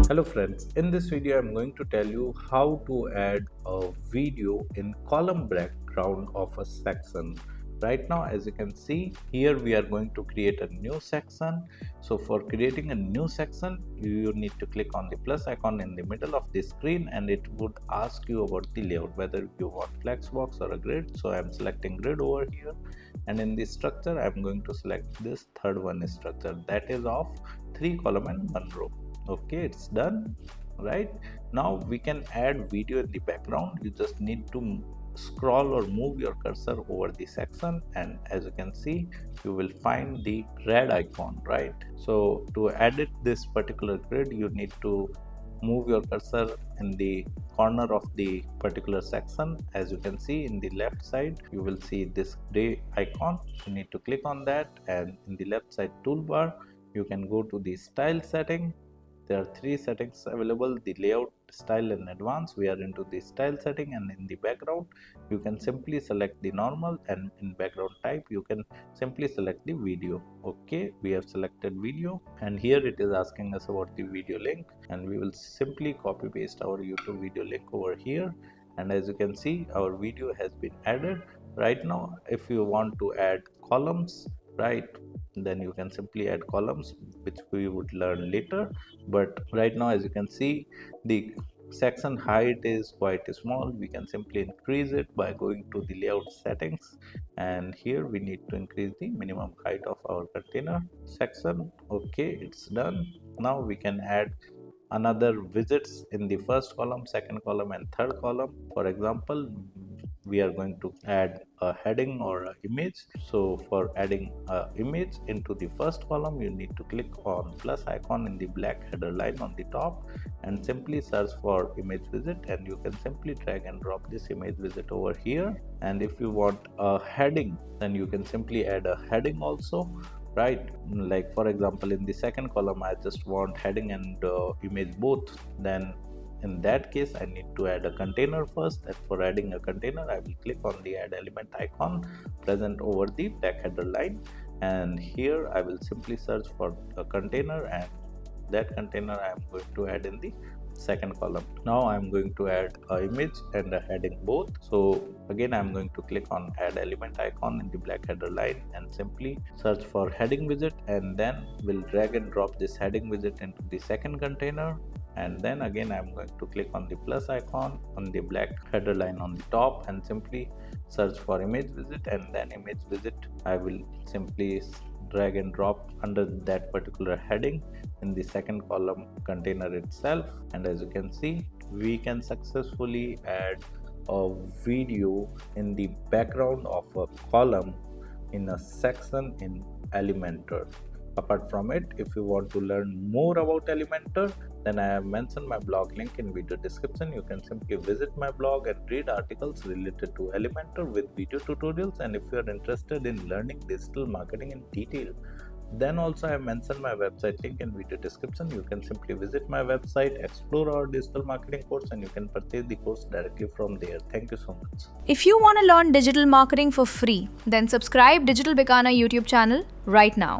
Hello friends, in this video I'm going to tell you how to add a video in column background of a section. Right now, as you can see here, we are going to create a new section. So for creating a new section, you need to click on the plus icon in the middle of the screen, and it would ask you about the layout, whether you want flexbox or a grid. So I'm selecting grid over here, and in the structure I'm going to select this third one structure, that is of 3 column and 1 row. Okay, it's done. Right now we can add video in the background. You just need to scroll or move your cursor over the section, and as you can see, you will find the red icon. Right, so to edit this particular grid, you need to move your cursor in the corner of the particular section. As you can see, in the left side you will see this gray icon. You need to click on that, and in the left side toolbar you can go to the style setting. There are 3 settings available: the layout, style and advanced. We are into the style setting, and in the background you can simply select the normal, and in background type you can simply select the video. Okay, we have selected video, and here it is asking us about the video link, and we will simply copy paste our YouTube video link over here. And as you can see, our video has been added. Right now, if you want to add columns, right, then you can simply add columns, which we would learn later. But right now, as you can see, the section height is quite small. We can simply increase it by going to the layout settings, and here we need to increase the minimum height of our container section. Okay, it's done. Now we can add another widgets in the first column, second column and third column. For example, we are going to add a heading or an image. So for adding an image into the first column, you need to click on plus icon in the black header line on the top and simply search for image widget, and you can simply drag and drop this image widget over here. And if you want a heading, then you can simply add a heading also. Right, like for example, in the second column I just want heading and image both. Then in that case I need to add a container first, and for adding a container I will click on the add element icon present over the black header line, and here I will simply search for a container, and that container I am going to add in the second column. Now I'm going to add a image and a heading both. So again I'm going to click on add element icon in the black header line and simply search for heading widget, and then we'll drag and drop this heading widget into the second container. And then again I'm going to click on the plus icon on the black header line on the top and simply search for image widget, and then image widget I will simply drag and drop under that particular heading in the second column container itself. And as you can see, we can successfully add a video in the background of a column in a section in Elementor. Apart from it, if you want to learn more about Elementor, then I have mentioned my blog link in video description. You can simply visit my blog and read articles related to Elementor with video tutorials. And if you are interested in learning digital marketing in detail, then also I have mentioned my website link in video description. You can simply visit my website, explore our digital marketing course, and you can purchase the course directly from there. Thank you so much. If you want to learn digital marketing for free, then subscribe Digital Bikana YouTube channel right now.